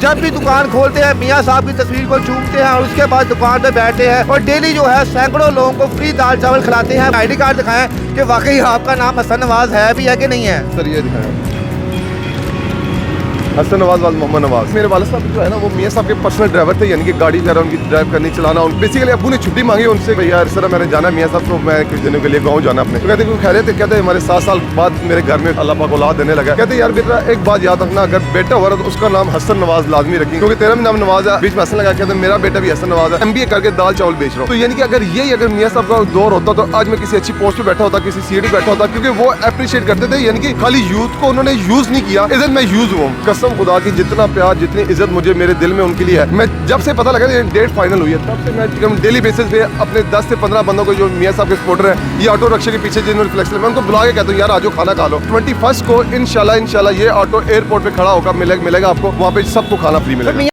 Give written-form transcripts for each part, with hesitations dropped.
जब भी दुकान खोलते हैं मियाँ साहब की तस्वीर को चूमते हैं और उसके बाद दुकान पे बैठते हैं और डेली जो है सैकड़ों लोगों को फ्री दाल चावल खिलाते हैं। आईडी कार्ड दिखाएं कि वाकई आपका नाम हसन नवाज है भी है कि नहीं है। सर ये दिखाएं हसन नवाज वाल मोहम्मद नवाज। मेरे वाले साहब जो है ना वो मियाँ साहब के पर्सनल ड्राइवर थे, यानी कि गाड़ी वगैरह उनकी ड्राइव करनी चलाना। बेसिकली अबू ने छुट्टी मांगी उनसे, भैया सर मैंने जाना मियाँ साहब को, मैं कुछ दिनों के लिए गाँव जाना अपने। तो कहते खैर थे, कहते हमारे 7 साल बाद मेरे घर में अल्लाह पाक औलाद देने लगा। कहते यार बेटा एक बात याद रखना, अगर बेटा हो रहा तो उसका नाम हसन नवाज लाजमी रखी, क्योंकि तेरा भी नाम नवाज है। बीच में हसन लगा, कहते मेरा बेटा भी हसन नवाज है, MBA करके दाल चावल बेच रहा हूँ। तो यानी कि अगर मियाँ साहब का दौर होता तो आज मैं किसी अच्छी पोस्ट पे बैठा होता, किसी सीट पे बैठा होता, क्योंकि वो अप्रिशिएट करते थे। यानी कि खाली यूथ को उन्होंने यूज नहीं किया, इधर मैं यूज हूँ। कसम खुदा की जितना प्यार जितनी इज्जत मुझे मेरे दिल में उनके लिए है। मैं जब से पता लगा डेट फाइनल हुई है तब से मैं डेली बेसिस पे अपने 10 से 15 बंदों को जो मियाँ साहब के सपोर्टर है, ये ऑटो रिक्शे के पीछे जिन्होंने फ्लेक्स मैं उनको बुला के कहता हूँ यार आज खाना खा लो। 21 को इंशाल्लाह ये ऑटो एयरपोर्ट पे खड़ा होगा, मिलेगा आपको वहाँ पे सबको खाना फ्री मिलेगा।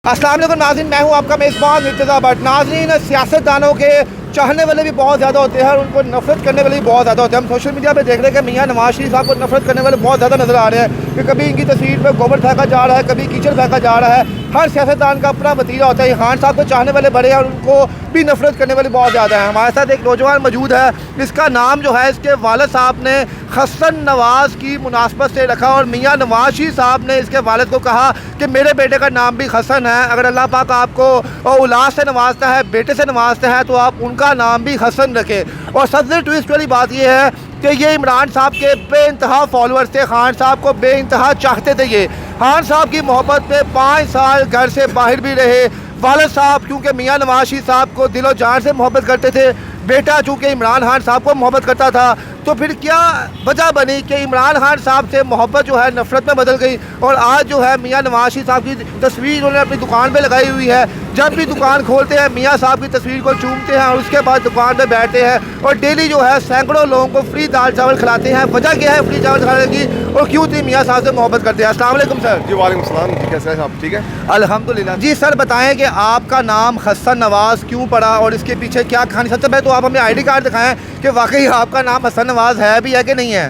अस्सलाम वालेकुम नाज़रीन, मैं हूँ आपका मेज़बान इर्तिज़ा भट्ट। नाज़रीन, सियासतदानों के चाहने वाले भी बहुत ज़्यादा होते हैं और उनको नफरत करने वाले भी बहुत ज़्यादा होते हैं। हम सोशल मीडिया पे देख रहे हैं कि मियाँ नवाज शरीफ साहब को नफरत करने वाले बहुत ज़्यादा नज़र आ रहे हैं कि कभी इनकी तस्वीर पे गोबर फेंका जा रहा है, कभी कीचड़ फेंका जा रहा है। हर सियासतदान का अपना वतीरा होता है। खान साहब को चाहने वाले बड़े हैं और उनको भी नफरत करने वाले बहुत ज़्यादा हैं। हमारे साथ एक नौजवान मौजूद है, इसका नाम जो है इसके वालिद साहब ने हसन नवाज की मुनासबत से रखा और मियाँ नवाज शरीफ साहब ने इसके वालिद को कहा कि मेरे बेटे का नाम भी हसन है। अगर अल्लाह पाक आपको औलाद से नवाजता है, बेटे से नवाजता है, तो आप उनका नाम भी हसन रखें। और सबसे ट्विस्ट वाली बात यह है कि ये इमरान साहब के बेइंतहा फॉलोअर्स थे, खान साहब को बेइंतहा चाहते थे। ये खान साहब की मोहब्बत पे 5 साल घर से बाहर भी रहे। वालिद साहब क्योंकि मियाँ नवाज शरीफ साहब को दिलो जान से मोहब्बत करते थे, बेटा चूँकि इमरान खान साहब को मोहब्बत करता था, तो फिर क्या वजह बनी कि इमरान खान साहब से मोहब्बत जो है नफरत में बदल गई। और आज जो है मियाँ नवाज शरीफ साहब की तस्वीर उन्होंने अपनी दुकान पे लगाई हुई है। जब भी दुकान खोलते हैं मियाँ साहब की तस्वीर को चूमते हैं और उसके बाद दुकान पे बैठते हैं और डेली जो है सैकड़ों लोगों को फ्री दाल चावल खिलाते हैं। वजह क्या है फ्री चावल खिलाने की और क्यों थी मियाँ साहब से मोहब्बत करते हैं। अस्सलाम वालेकुम सर। जी वालेकुम सलाम। जी कैसे हैं आप? ठीक है अल्हम्दुलिल्लाह। जी सर बताएं कि आपका नाम हसन नवाज क्यों पड़ा और इसके पीछे क्या कहानी। सबसे पहले तो आप हमें आईडी कार्ड दिखाएं कि वाकई आपका नाम हसन नवाज है भी है कि नहीं है।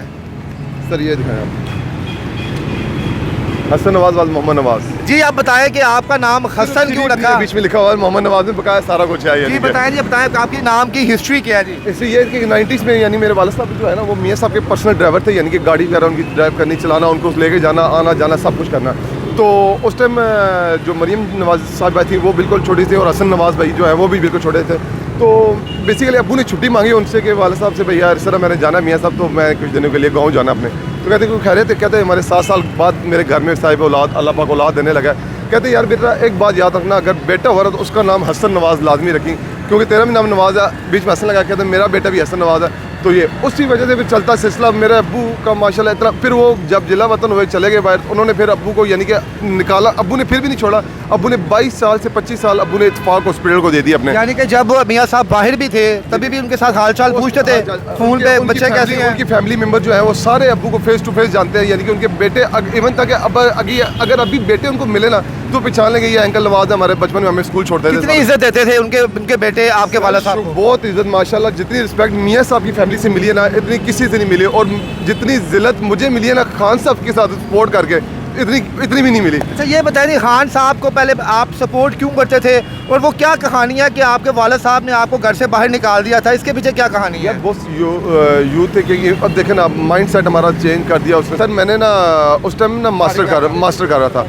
सर ये दिखाएं आप हसन नवाज वाल मोहम्मद नवाज। जी आप बताएं कि आपका नाम हसन क्यों रखा। बीच में लिखा हुआ है मोहम्मद नवाज में, बकाया सारा कुछ है। जी बताएं आपकी नाम की हिस्ट्री क्या है। जी इससे ये कि 90s में यानी मेरे वालिद साहब जो है ना वो मियाँ साहब के पर्सनल ड्राइवर थे, यानी कि गाड़ी वगैरह उनकी ड्राइव करनी चलाना, उनको लेके जाना आना जाना सब कुछ करना। तो उस टाइम जो मरीम नवाज साहब भाई थी वो बिल्कुल छोटी थी और हसन नवाज भाई जो है वो भी बिल्कुल छोटे थे। तो बेसिकली अबू ने छुट्टी मांगी उनसे कि वालिद साहब से, भैया सर मैंने जाना मियाँ साहब, तो मैं कुछ दिनों के लिए गाँव जाना अपने। तो कहते खैर थे, कहते हमारे 7 साल बाद मेरे घर में साहिब औलाद अल्लाह पाक औलाद देने लगा। कहते यार बेटा एक बात याद रखना, अगर बेटा हो रहा तो उसका नाम हसन नवाज लाजमी रखी, क्योंकि तेरा भी नाम नवाज है। बीच में हसन लगा, कहते मेरा बेटा भी हसन नवाज है। तो ये उसी वजह से फिर चलता सिलसिला। मेरे अब्बू का माशाल्लाह इतना, फिर वो जब जिला वतन हुए चले गए बाहर, उन्होंने फिर अब्बू को यानी कि निकाला। अब्बू ने फिर भी नहीं छोड़ा। अब्बू ने 22 साल से 25 साल अब्बू ने इत्तेफाक हॉस्पिटल को दे दिया अपने। यानी कि जब मियाँ साहब बाहर भी थे तभी भी उनके साथ हालचाल पूछते थे फोन पे, बच्चे कैसे हैं। उनकी फैमिली मेंबर जो है वो सारे अब्बू को फेस टू फेस जानते हैं, यानी कि उनके बेटे इवन तक अगर अभी बेटे उनको मिले ना तो पहचान लेंगे ये अंकल नवाज है, हमारे बचपन में हमें स्कूल छोड़ते थे। कितनी इज्जत देते थे उनके बेटे आपके वालिद साहब को। बहुत इज्जत माशाल्लाह। जितनी रिस्पेक्ट मियाँ साहब की फैमिली से मिली है ना इतनी किसी से नहीं मिली, और जितनी जिल्लत मुझे मिली है ना खान साहब के साथ सपोर्ट करके इतनी भी नहीं मिली। अच्छा ये बताइए खान साहब को पहले आप सपोर्ट क्यों करते थे और वो क्या कहानी है कि आपके वालिद साहब ने आपको घर से बाहर निकाल दिया था, इसके पीछे क्या कहानी है। बहुत यूथ है कि अब देखें ना माइंड सेट हमारा चेंज कर दिया उसने। सर मैंने ना उस टाइम ना मास्टर कर रहा था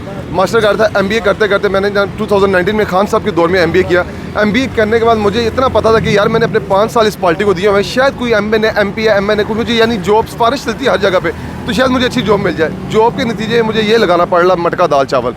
MBA करते करते मैंने 2019 में खान साहब के दौर में MBA किया। MBA करने के बाद मुझे इतना पता था कि यार मैंने अपने 5 साल इस पार्टी को दिए हुए, शायद कोई MA MP या MA कोई मुझे यानी जॉब सिफारिश चलती है हर जगह पे, तो शायद मुझे अच्छी जॉब मिल जाए। जॉब के नतीजे मुझे ये लगाना पड़ रहा मटका दाल चावल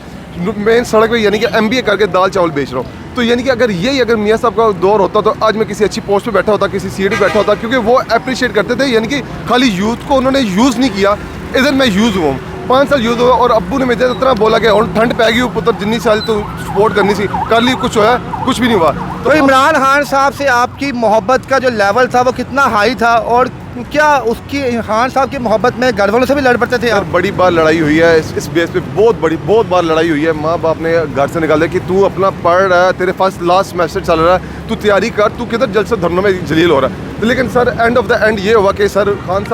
मेन सड़क पे, यानी कि MBA करके दाल चावल बेच रहा हूँ। तो यानी कि अगर मियाँ साहब का दौर होता तो आज मैं किसी अच्छी पोस्ट पे बैठा होता, किसी सीट पे बैठा होता, क्योंकि वो अप्रिशिएट करते थे। यानी कि खाली यूथ को उन्होंने यूज़ नहीं किया, इधर मैं यूज़ हुआ 5 साल यूज़ हुआ। और अब्बू ने मुझे इतना बोला कि और ठंड पै गई पुत्र, जितनी साल तो सपोर्ट करनी सी कर ली, कुछ होया कुछ भी नहीं हुआ। तो इमरान खान साहब से आपकी मोहब्बत का जो लेवल था वो कितना हाई था और क्या उसकी खान साहब की मोहब्बत में घर वालों से भी लड़ पड़ते थे। बड़ी बार लड़ाई हुई है इस बेस पे, बहुत बार लड़ाई हुई है। माँ बाप ने घर से निकाले कि तू अपना पढ़ रहा है, तेरे पास लास्ट सेमेस्टर चल रहा है, तू तैयारी कर, तू किधर जलसे धरनों में जलील हो रहा है। तो लेकिन sir end of the end ये हुआ कि सर खान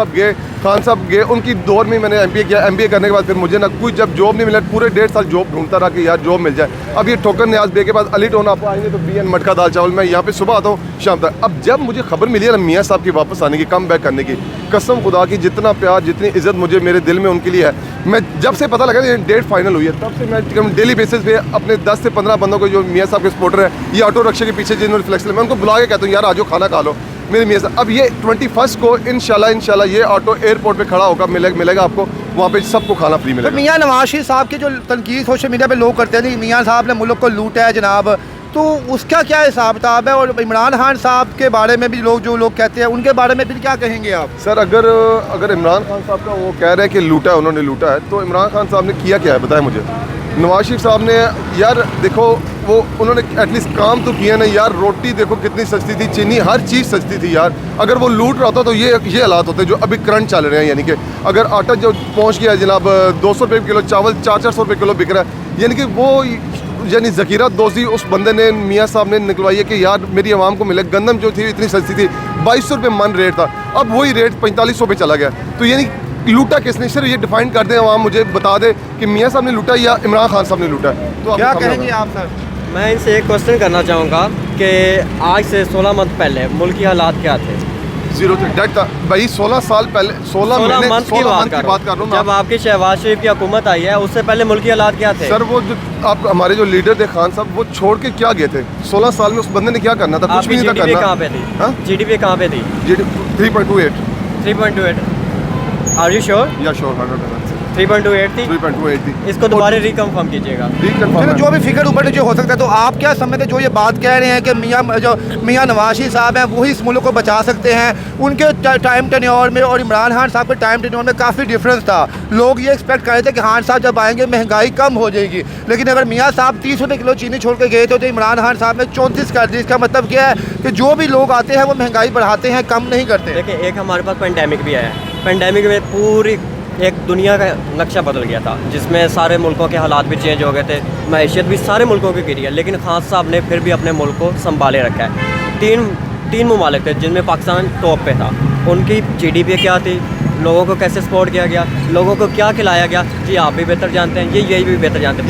साहब गए उनकी दौर में मैंने MBA किया। MBA करने के बाद फिर मुझे ना कोई जब जॉब नहीं मिला, पूरे 1.5 साल जॉब ढूंढता रहा कि यार जॉब मिल जाए। अब ये ठोकर न्याज बे के बाद अली टोन आप आएंगे तो BN मटका दाल चावल, मैं यहाँ पे सुबह आता हूँ शाम तक। अब जब मुझे खबर मिली है ना मियाँ साहब की वापस आने की, कम बैक करने की, कसम खुदा की जितना प्यार जितनी इज्जत मुझे मेरे दिल में उनके लिए है, मैं जब से पता लगा ये डेट फाइनल हुई है तब से मैं डेली बेसिस पे अपने 10 से 15 बंदों को जो मियाँ साहब के सपोर्टर है, ये ऑटो रिक्शे के पीछे जिन्होंने फ्लेक्स लिया, मैं उनको बुला के कहता हूँ यार आज खाना खा लो मेरे मियाँ साहब। अब ये 21 को इंशाल्लाह ये ऑटो एयरपोर्ट पे खड़ा होगा, मिलेगा आपको वहाँ पे सबको खाना फ्री मिलेगा। तो मियाँ नवाज शरीफ साहब की जो तनकीद सोशल मीडिया पे लोग करते हैं मियाँ साहब ने मुल्क को लूटा है जनाब, तो उसका क्या हिसाब किताब है? और इमरान खान साहब के बारे में भी जो लोग कहते हैं उनके बारे में भी क्या कहेंगे आप? सर अगर इमरान खान साहब का वो कह रहे हैं कि लूटा है, उन्होंने लूटा है, तो इमरान खान साहब ने किया क्या है बताएं मुझे। नवाज शरीफ साहब ने यार देखो वो उन्होंने एटलीस्ट काम तो किया ना यार। रोटी देखो कितनी सस्ती थी, चीनी हर चीज़ सस्ती थी यार। अगर वो लूट रहा होता तो ये हालात होते जो अभी करंट चल रहे हैं। यानी कि अगर आटा जो पहुंच गया जनाब 200 रुपये किलो, चावल 400 रुपये किलो बिक रहा है, यानी कि वो यानी ज़खीरा दोज़ी उस बंदे ने मियाँ साहब ने निकलवाई है कि यार मेरी आवाम को मिले। गंदम जो थी इतनी सस्ती थी, 2200 रुपये मन रेट था, अब वही रेट 4500 पे चला गया। तो यानी लूटा किसने? सिर्फ ये डिफाइन कर दें आवाम, मुझे बता दे कि मियाँ साहब ने लूटा या इमरान खान साहब ने लूटा। तो क्या कहेंगे आप सर? मैं इनसे एक क्वेश्चन करना चाहूँगा कि आज से 16 मंथ पहले मुल्क के हालात क्या थे? 0 डेट था भाई। 16 साल पहले 16 मंथ की बात कर रहा हूँ। जब आपकी शहबाज शरीफ की हुकूमत आई है उससे पहले मुल्क के हालात क्या थे? सर वो जो आप हमारे जो लीडर थे खान साहब, वो छोड़ के क्या गए थे 16 साल में? उस बंदे ने क्या करना था? कुछ भी नहीं था करना। कहाँ पे थी? GDP कहाँ पे थी? 3.28। Are you sure? या श्योर 100%। 3.28 थी। 3.28 थी। इसको दोबारा रिकन्फर्म कीजिएगा। चलो जो भी फिगर ऊपर नीचे हो सकता है, तो आप क्या समझते जो ये बात कह रहे हैं कि मियाँ नवाज शरीफ साहब हैं वही इस मुल्क को बचा सकते हैं? उनके टाइम टेन्योर में और इमरान खान साहब के टाइम टेन्योर में काफ़ी डिफरेंस था। लोग ये एक्सपेक्ट कर रहे थे कि खान साहब जब आएंगे महंगाई कम हो जाएगी, लेकिन अगर मियाँ साहब 30 रुपये किलो चीनी छोड़ के गए थे तो इमरान खान साहब ने 34 कर दी। इसका मतलब क्या है कि जो भी लोग आते हैं वो महंगाई बढ़ाते हैं, कम नहीं करते। देखिए एक हमारे पास पेंडेमिक भी आया है। पेंडेमिक में पूरी एक दुनिया का नक्शा बदल गया था, जिसमें सारे मुल्कों के हालात भी चेंज हो गए थे, मैशियत भी सारे मुल्कों की गिरी है, लेकिन खान साहब ने फिर भी अपने मुल्क को संभाले रखा है। तीन ममालिक थे जिनमें पाकिस्तान टॉप पे था। उनकी GDP क्या थी, लोगों को कैसे सपोर्ट किया गया, लोगों को क्या खिलाया गया, जी आप भी बेहतर जानते हैं, यही भी बेहतर जानते हैं।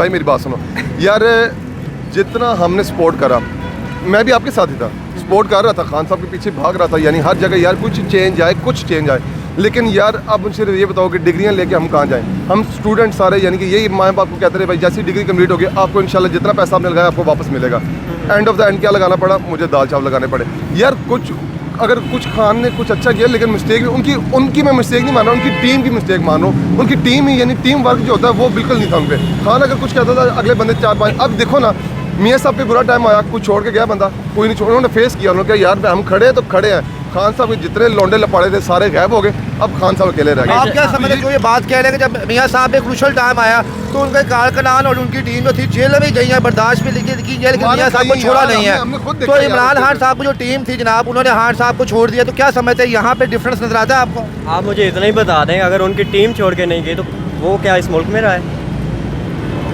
मेरी बात सुनो यार, जितना हमने सपोर्ट करा, मैं भी आपके साथ ही था, सपोर्ट कर रहा था, खान साहब के पीछे भाग रहा था, यानी हर जगह यार कुछ चेंज आए। लेकिन यार अब सिर्फ ये बताओ कि डिग्रियां लेके हम कहाँ जाएं? हम स्टूडेंट सारे, यानी कि यही माँ बाप को कहते रहे भाई जैसी डिग्री कंप्लीट होगी आपको इंशाल्लाह जितना पैसा आपने लगाया आपको वापस मिलेगा। एंड ऑफ द एंड क्या लगाना पड़ा? मुझे दाल चावल लगाने पड़े यार। अगर कुछ खान ने कुछ अच्छा किया, लेकिन मिस्टेक उनकी मैं मिस्टेक नहीं मान रहा, उनकी टीम की मिस्टेक मान रहा हूँ। उनकी टीम ही यानी टीम वर्क जो होता है वो बिल्कुल नहीं था उन पर। खान अगर कुछ कहता था अगले बंदे 4-5, अब देखो ना मियाँ साहब पे बुरा टाइम आया, कुछ छोड़ के गया बंदा, कोई नहीं छोड़, उन्होंने फेस किया, उन्होंने कहा यार हम खड़े हैं तो खड़े हैं। खान साहब के जितने लौंडे लपाड़े थे सारे गायब हो गए, अब खान साहब अकेले रह गए। आप क्या समझते जो ये बात कह रहे हैं कि जब मियाँ साहब पे क्रूशल टाइम आया तो उनके कारकुनान और उनकी टीम जो थी जेल में गई है, बर्दाश्त भी की है, लेकिन मियाँ साहब को छोड़ा नहीं है। तो इमरान खान साहब की जो टीम थी जनाब, उन्होंने खान साहब को छोड़ दिया, तो क्या समझते हैं यहाँ पे डिफरेंस नजर आता है आपको? आप मुझे इतना ही बता दें, अगर उनकी टीम छोड़ के नहीं गई तो वो क्या इस मुल्क में रहा है?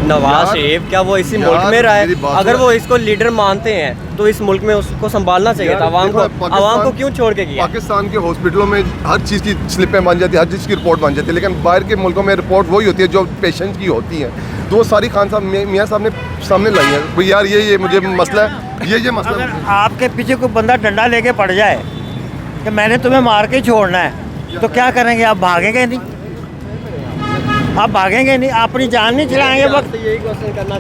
नवाज शरीफ क्या वो इसी मुल्क में रहा है? अगर वो इसको लीडर मानते हैं तो इस मुल्क में उसको संभालना चाहिए था। आवाम को क्यों छोड़ के गया? पाकिस्तान के हॉस्पिटलों में हर चीज़ की स्लिपें बन जाती है, हर चीज़ की रिपोर्ट बन जाती है, लेकिन बाहर के मुल्कों में रिपोर्ट वही होती है जो पेशेंट की होती है। तो वो सारी खान साहब मियाँ साहब ने सामने लाई है भाई यार ये मुझे मसला है, ये मसला। अगर आपके पीछे कोई बंदा डंडा लेके पड़ जाए कि मैंने तुम्हें मार के छोड़ना है, तो क्या करेंगे? आप भागेंगे नहीं, आप भागेंगे नहीं, अपनी जान नहीं छुड़ाएंगे।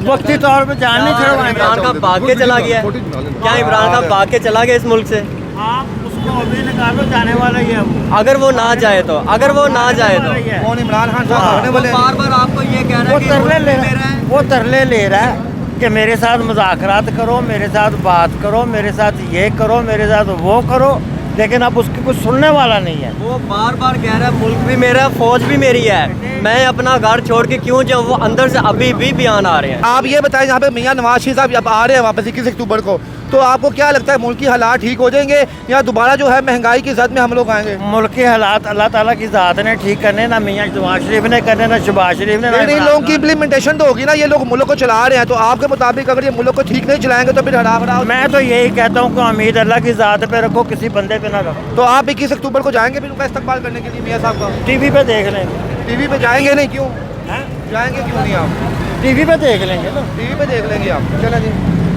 वक्ती तौर पे जान नहीं छुड़वाएंगे। इमरान खान भाग के चला गया, क्या इमरान खान भाग के चला गया इस मुल्क से? आप उसको अभी निकालो, जाने वाला ही है वो। अगर वो ना जाए तो कौन? इमरान खान साहब भागने वाले हैं? बार आपको ये कह रहा है वो तरले ले रहा है कि मेरे साथ मुज़ाकरात करो, मेरे साथ बात करो, मेरे साथ ये करो, मेरे साथ वो करो, लेकिन अब उसकी कुछ सुनने वाला नहीं है। वो बार कह रहा है मुल्क भी मेरा है, फौज भी मेरी है, मैं अपना घर छोड़ के क्यों जाऊँ? वो अंदर से अभी भी बयान आ रहे हैं। आप ये बताएं, यहाँ पे मियाँ नवाज शरीफ साहब अब आ रहे हैं वापस 21 अक्टूबर को, तो आपको क्या लगता है मुल्क की हालात ठीक हो जाएंगे या दोबारा जो है महंगाई की जद में हम लोग आएंगे? मुल्क के हालात अल्लाह ताला की ज़ात ने ठीक करने, ना मियाँ नवाज शरीफ ने करने, ना शहबाज शरीफ ने, ना लेकिन इन इमरान लोगों की खान। इम्प्लीमेंटेशन तो होगी ना, ये लोग मुल्क को चला रहे हैं, तो आपके मुताबिक अगर ये मुल्क को ठीक नहीं चलाएंगे तो फिर हरा भरा। मैं तो यही कहता हूँ कि उम्मीद अल्लाह की ज़ात पे रखो, किसी बंदे पे ना रखो। तो आप 21 अक्टूबर को जाएंगे फिर उनका इस्तकबाल करने के लिए मियाँ साहब का? टीवी पे देख लेंगे। टीवी पे जाएंगे नहीं, क्यों हैं? जाएंगे क्यों नहीं आप? टीवी पे देख लेंगे ना। टीवी पे देख लेंगे आप। चलो जी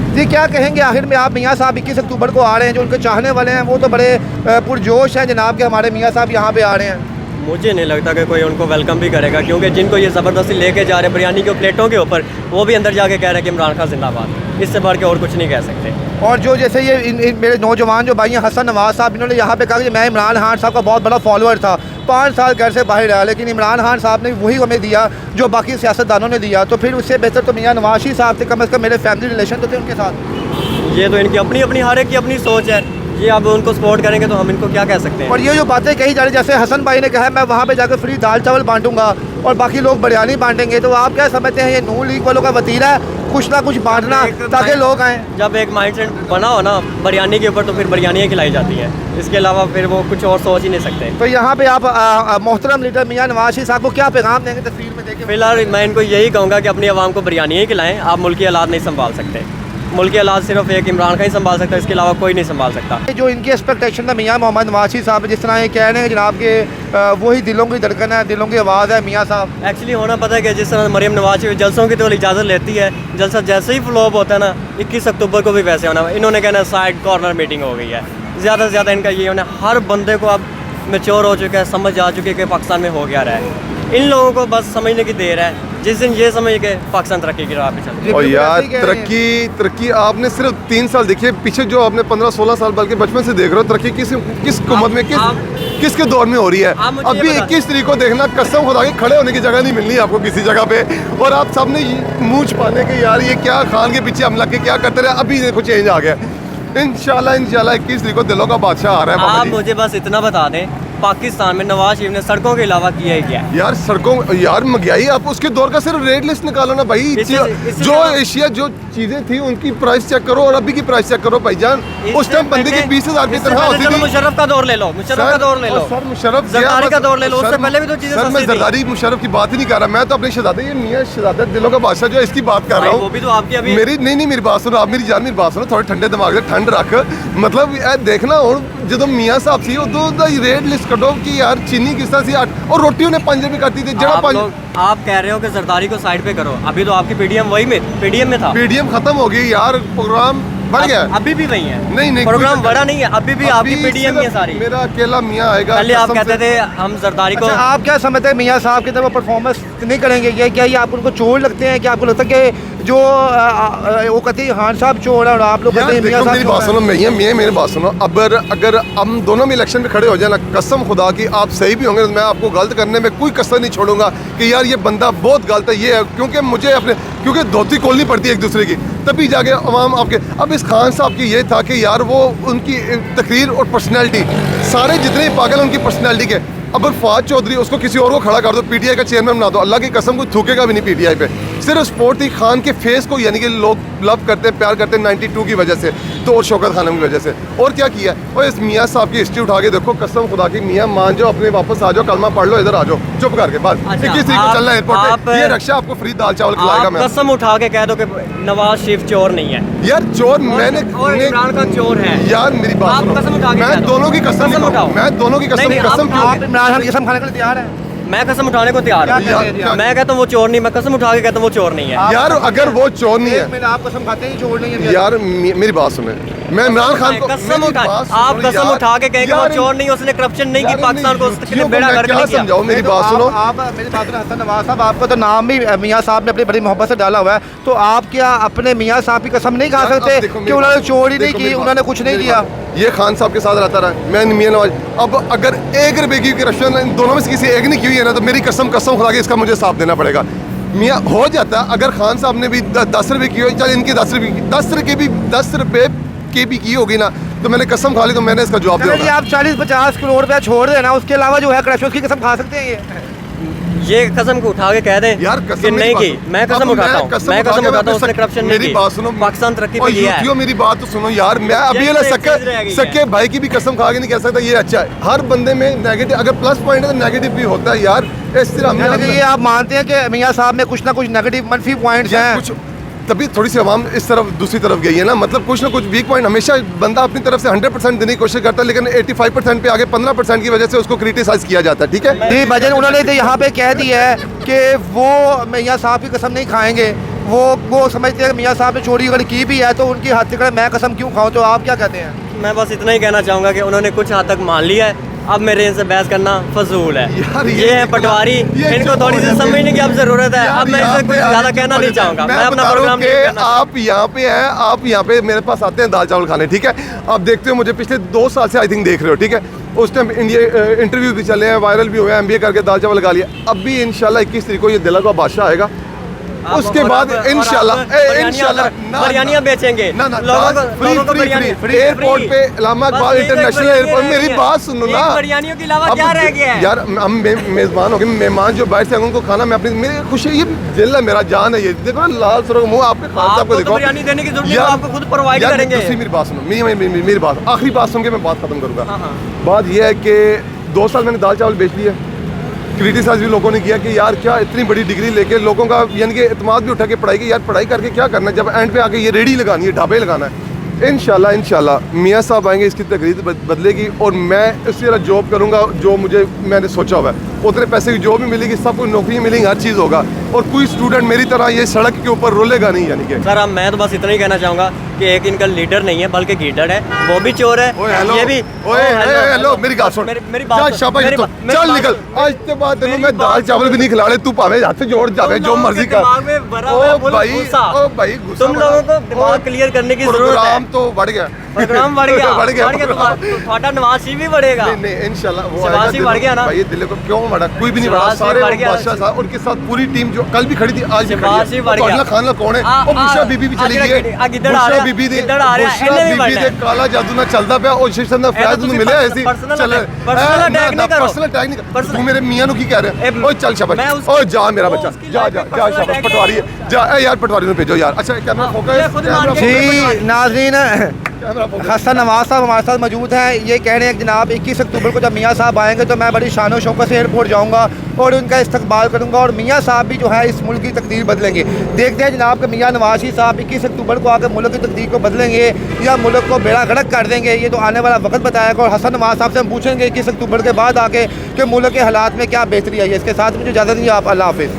जी, क्या कहेंगे आखिर में आप? मियाँ साहब 21 अक्टूबर को आ रहे हैं, जो उनके चाहने वाले हैं वो तो बड़े पुरजोश हैं जनाब के, हमारे मियाँ साहब यहाँ पे आ रहे हैं। मुझे नहीं लगता कि कोई उनको वेलकम भी करेगा, क्योंकि जिनको ये ज़बरदस्ती लेके जा रहे हैं बिरयानी के प्लेटों के ऊपर, वो भी अंदर जाके कह रहे हैं कि इमरान खान जिंदाबाद। इससे बढ़ के और कुछ नहीं कह सकते। और जो जैसे ये इन मेरे नौजवान जो भाई हैं, हसन नवाज साहब, इन्होंने यहाँ पे कहा कि मैं इमरान खान साहब का बहुत बड़ा फॉलोअर था, 5 साल घर से बाहर रहा, लेकिन इमरान खान साहब ने वही हमें दिया जो बाकी सियासतदानों ने दिया, तो फिर उससे बेहतर तो मियाँ नवाज शरीफ साहब थे, कम अज़ कम मेरे फैमिली रिलेशन तो थे उनके साथ। ये तो इनकी अपनी अपनी हर एक की अपनी सोच है। ये अब उनको सपोर्ट करेंगे तो हम इनको क्या कह सकते हैं। और ये जो बातें कही जा रही, जैसे हसन भाई ने कहा है मैं वहाँ पे जाकर फ्री दाल चावल बांटूंगा और बाकी लोग बिरयानी बांटेंगे, तो आप क्या समझते हैं ये नून लीग वालों का वतीरा है कुछ ना कुछ बांटना ताकि लोग आएँ? जब एक माइंडसेट बना हो ना बिरयानी के ऊपर, तो फिर बिरयानी खिलाई जाती है, इसके अलावा फिर वो कुछ और सोच ही नहीं सकते। तो यहाँ पे आप मोहतरम लीडर मियाँ नवाज शरीफ साहब को क्या पैगाम देंगे तस्वीर में देखें? फिलहाल मैं इनको यही कहूँगा कि अपनी आवाम को बिरयानी ही खिलाएं। आप मुल्क की हालात नहीं संभाल सकते। मुल्क की हालात सिर्फ एक इमरान खान ही संभाल सकता है, इसके अलावा कोई नहीं संभाल सकता। जो इनकी एक्सपेक्टेशन था मियाँ मोहम्मद नवाज शरीफ साहब, जिस तरह ये कह रहे हैं जनाब के वही दिलों की धड़कन है, दिलों की आवाज़ है मियाँ साहब। एक्चुअली होना पता है कि जिस तरह मरीम नवाज शरीफ जलसों की तो इजाज़त लेती है, जलसा जैसे ही फ्लॉप होता है ना, 21 अक्टूबर को भी वैसे होना। इन्होंने कहना साइड कॉर्नर मीटिंग हो गई है। ज़्यादा से ज़्यादा इनका ये होना, हर बंदे को अब मैच्योर हो चुका है, समझ आ चुकी है कि पाकिस्तान में हो गया रहा है। इन लोगों को बस समझने की देर है, जिस दिन ये समझ के पाकिस्तान तरक्की की राह पे चल रहा है। और यार तरक्की आपने सिर्फ 3 साल देखिए पीछे, जो आपने 15-16 साल बल्कि बचपन से देख रहे हो, तरक्की किस हुकूमत में किसके दौर में हो रही है। अभी 21 तारीख को देखना, कसम खुदा के खड़े होने की जगह नहीं मिलनी आपको किसी जगह पे, और आप सबने मुँह छुपाने के यार ये क्या खान के पीछे हम लग के क्या करते रहे, अभी देखो चेंज आ गया। इंशाल्लाह 21 तारीख को दिलों का बादशाह आ रहा है। आप मुझे बस इतना बता दें, पाकिस्तान में नवाज शरीफ ने सड़कों के अलावा किया ही क्या है? यार सड़कों, यार महंगाई, आप उसके दौर का सिर्फ रेट लिस्ट निकालो ना भाई। जो एशिया जो चीजें थी उनकी प्राइस चेक करो और अभी की प्राइस चेक करो भाईजान। उस टाइम बंदे की 20,000 की तनख्वाह होती थी। मुशर्रफ का दौर ले लो, मुशर्रफ का दौर ले लो, सर मुशर्रफ जरदारी का दौर ले लो, उससे पहले भी तो चीजें सर मैं जरदारी मुशर्रफ की बात ही नहीं कर रहा, मैं तो अपने शहजादे, ये मियां शहजादा दिलों का बादशाह जो है इसकी बात कर रहा हूँ। वो भी तो आपकी अभी मेरी नहीं मेरी बात सुनो आप, मेरी जान मेरी बात सुनो, थोड़े ठंडे दिमाग से ठंड रख। मतलब देखना और जो मियाँ साहब सी उदों दा रेट लिस्ट कटो कि यार चीनी किस तरह सी और रोटी उन्हें 5 रुपए करती थी। आप कह रहे हो कि जरदारी को साइड पे करो, अभी तो आपकी पीडीएम पीडीएम में था। पीडीएम खत्म हो गई यार, प्रोग्राम बढ़ गया। अभी भी वही है। नहीं प्रोग्राम बढ़ा नहीं है, अभी भी आपकी पीडीएम में सारी। मेरा अकेला मियाँ आएगा। पहले आप कहते थे हम जरदारी को। अच्छा, आप क्या समझते हैं मियाँ साहब की तरफ परफॉर्मेंस नहीं करेंगे? क्या ये आप उनको चोर लगते हैं? क्या आपको लगता है कि जो वो कहते हैं खान साहब चोर है और आप लोग कहते हैं मियाँ साहब? मेरी बात सुनो, मेरी बात सुनो, अगर हम दोनों में इलेक्शन में खड़े हो जाए ना, कसम खुदा की आप सही भी होंगे तो मैं आपको गलत करने में कोई कसर नहीं छोड़ूंगा कि यार ये बंदा बहुत गलत है, ये है, क्योंकि मुझे क्योंकि धोती खोलनी पड़ती है एक दूसरे की, तभी जाके अवाम आपके। अब इस खान साहब की ये था कि यार वो उनकी तकरीर और पर्सनैलिटी, सारे जितने पागल उनकी पर्सनैलिटी के। अब फवाद चौधरी उसको किसी और को खड़ा कर दो, पीटीआई का चेयरमैन बना दो, अल्लाह की कसम को थूकेगा भी नहीं पीटीआई पे। सिर्फ सपोर्ट थी खान के फेस को, यानी कि लोग लव करते प्यार करते 92 की वजह से, तो और शौकत खानम की वजह से। और क्या किया और इस मियाँ साहब की हिस्ट्री उठा के देखो, कसम खुदा की मियाँ मान जाओ, अपने वापस आ जाओ, कलमा पढ़ लो, इधर आ जाओ चुप करके बस। 21 तारीख को चलना एयरपोर्ट पे, ये रक्षा आपको फ्री दाल चावल खिलाएगा। मैं कसम उठा के कह दो कि नवाज शरीफ चोर नहीं है। यार चोर मैंने इमरान खान चोर है। यार मेरी बात सुनो, मैं दोनों की कसम उठाऊं, मैं दोनों की कसम आप इमरान खान की कसम खाने के लिए तैयार हैं? मैं कसम उठाने को तैयार हूँ। मैं कहता हूँ वो चोर नहीं, मैं कसम उठा के कहता हूँ वो चोर नहीं है। यार अगर वो चोर नहीं है, आप कसम खाते हैं चोर नहीं है? यार मेरी बात सुने, मैं इमरान खान को कसम उठा, आप कसम उठा के कहेंगे वो चोर नहीं, उसने करप्शन नहीं की, पाकिस्तान को उसके लिए बेड़ा गर्क नहीं किया। समझाओ मेरी बात सुनो, आप मेरी बात सुनो हसन नवाज साहब, आपका तो नाम भी मियाँ साहब ने अपनी बड़ी मोहब्बत से डाला हुआ है, तो आप क्या अपने मियाँ साहब की कसम नहीं खा सकते कि उन्होंने चोरी नहीं की, उन्होंने कुछ नहीं किया? ये खान साहब के साथ रहता रहा, मैं मियाँ नवाज। अब अगर 1 रुपए की करप्शन इन दोनों में से किसी एक ने की हुई है ना, तो मेरी कसम खुदा के इसका मुझे साफ देना पड़ेगा। मियाँ हो जाता अगर खान साहब ने भी 10 रुपए की हो, चाहे इनकी 10 रुपए की भी की होगी ना, तो मैंने कसम खा ली, तो मैंने इसका जवाब दिया। आप 40-50 करोड़ रुपया छोड़ देना, उसके अलावा जो है करप्शन की कसम खा सकते हैं ये? ये कसम को उठा के कह दें यार कि कसम नहीं की, मैं कसम उठाता हूँ, मैं कसम उठाता हूँ उसने करप्शन नहीं मेरी की। बात सुनो, पाकिस्तान तरक्की पे और लिया है। यूथियों मेरी बात तो सुनो यार, मैं अभी ये वाला तो एक चीज़ रह गई सक्के भाई की भी कसम खा के नहीं कह सकता ये अच्छा है। हर बंदे में नेगेटिव, अगर प्लस पॉइंट है तो नेगेटिव भी होता है यार। इस तरह यानी कि ये आप मानते हैं कि मियाँ साहब में कुछ ना कुछ नेगेटिव मनफी पॉइंट्स हैं। कुछ तभी थोड़ी सी आवाम इस तरफ दूसरी तरफ गई है ना, मतलब कुछ ना कुछ वीक पॉइंट हमेशा बंदा अपनी तरफ से 100% देने की कोशिश करता है, लेकिन 85% पे आगे 15% की वजह से उसको क्रिटिसाइज किया जाता है। ठीक है जी भजन, उन्होंने तो यहाँ पे कह दिया है कि वो मियाँ साहब की कसम नहीं खाएंगे। वो समझते हैं कि मियाँ साहब ने चोरी अगर की भी है तो उनकी हद तक मैं कसम क्यों खाऊं। तो आप क्या कहते हैं? मैं बस इतना ही कहना चाहूँगा कि उन्होंने कुछ हद तक मान लिया है, अब मेरे इनसे बहस करना फजूल है। यार ये है पटवारी, इनको थोड़ी सी समझने की अब जरूरत है। अब मैं इनसे कुछ ज़्यादा कहना नहीं चाहूँगा, मैं अपना प्रोग्राम नहीं करना। आप यहाँ पे हैं, आप यहाँ पे मेरे पास आते हैं दाल चावल खाने, ठीक है। आप देखते हो मुझे पिछले 2 साल से आई थिंक देख रहे हो, ठीक है। उस टाइम इंटरव्यू भी चले हैं, वायरल भी हुए हैं, MBA करके दाल चावल लगा लिया। अब भी इंशाल्लाह 21 तारीख को ये दिला का बादशाह आएगा, उसके बाद इंशाल्लाह बिरयानियाँ बेचेंगे ना ना लोगों को फ्री एयरपोर्ट पे इलाहाबाद इंटरनेशनल एयरपोर्ट। मेरी बात सुनो ना, बिरयानियों के अलावा क्या रह गया है? यार हम मेजबान हो गए, मेहमान जो बाहर से आए उनको खाना मैं अपनी मेरी खुशी, ये दिल है मेरा, जान है ये। देखो ना लाल सुरख मुंह आपके खान साहब को देखो, बिरयानी देने की जरूरत नहीं, आपको खुद प्रोवाइड करेंगे। दूसरी मेरी बात सुनो, मेरी बात आखिरी बात सुन के मैं बात खत्म करूंगा। हाँ। बात ये है कि 2 साल मैंने दाल चावल बेच लिया, क्रिटिसाइज भी लोगों ने किया कि यार क्या इतनी बड़ी डिग्री लेके लोगों का यानी कि एतमाद भी उठा के पढ़ाई की, यार पढ़ाई करके क्या करना है जब एंड पे आके ये रेडी लगानी है, ढाबे लगाना है। इंशाल्लाह मियाँ साहब आएंगे, इसकी तकरीर बदलेगी और मैं इसी तरह जॉब करूँगा जो मैंने सोचा हुआ है। उतने पैसे की जॉब भी मिलेगी, सबको नौकरी मिलेंगी, हर चीज़ होगा, और कोई स्टूडेंट मेरी तरह ये सड़क के ऊपर रोलेगा नहीं। यानी कि सर अब मैं तो बस इतना ही कहना चाहूँगा कि एक इनका लीडर नहीं है बल्कि लीडर है, वो भी चोर है। ओए हेलो, ये भी ओए हेलो मेरी बात सुन, मेरी बात चल सुन, शाबाश, मेरी तो बात- मेरी चल बात- निकल। आज के बाद तेनों मेरी मैं दाल बात चावल भी नहीं खिला रहे, तू पावे हाथ से जोड़ जावे जो मर्जी कर। दिमाग में भरा हुआ ओ भाई, गुस्सा। ओ भाई गुस्सा तुम बड़ा। लोगों को दिमाग क्लियर करने की जरूरत है। प्रोग्राम तो बढ़ गया, प्रोग्राम बढ़ गया बढ़ गया थोड़ा नवाज शरीफ भी बढ़ेगा। नहीं इंशाल्लाह वो शहबाज आएगा। शरीफ बढ़ गया ना? भाई दिल्ली को क्यों बढ़ा, कोई भी नहीं बढ़ा, शहबाज सारे शरीफ बढ़ गया। बादशाह साहब उनके साथ पूरी टीम जो कल भी खड़ी थी आज भी शहबाज खड़ी है। शरीफ बढ़ गया। खाना कौन है? आ- और बुशरा आ- बीबी भी आ- चली आ- गई है। आ- गिद्दड़ आ रहा है, बीबी दे गिद्दड़ आ रहा है, बुशरा इन्हें भी बीबी बढ़ना दे है। काला जादू ना चलदा पिया और शिक्षण दा फैज तुसी ਨੂੰ ਮਿਲਿਆ ऐसी personal चल attack- personal attack नहीं करो। पर्सनल अटैक नहीं कर Personal- तू मेरे मियां ਨੂੰ ਕੀ ਕਹਿ ਰਿਹਾ? ए, ओए चल शाबाश, मैं उसकी- ओए जा मेरा वो बच्चा, उसकी जा life जा में जा personal शाबाश attack पटवारी है, जा ए यार पटवारी ਨੂੰ भेजो यार। अच्छा कैमरा ये फोकस, खुद मान के- जी नाज़रीन, कैमरा फोकस। हसन नवाज साहब हमारे साथ मौजूद हैं। ये कह रहे हैं कि जनाब 21 अक्टूबर को जब मियाँ साहब आएंगे तो मैं बड़ी शान और शौकत से एयरपोर्ट जाऊँगा और उनका इस्तकबाल करूँगा और मियाँ साहब भी जो है इस मुल्क की तकदीर बदलेंगे। देखते हैं जनाब कि मियाँ नवाज शरीफ साहब 21 अक्टूबर को आकर मुल्क की तकदीर को बदलेंगे या मुल्क को बेड़ा गर्क कर देंगे। ये तो आने वाला वक्त बताएगा और हसन नवाज साहब से हम पूछेंगे 21 अक्टूबर के बाद आके कि मुल्क के हालात में क्या बेहतरी आई है। इसके साथ मुझे इजाज़त दीजिए आप, अल्लाह हाफिज़।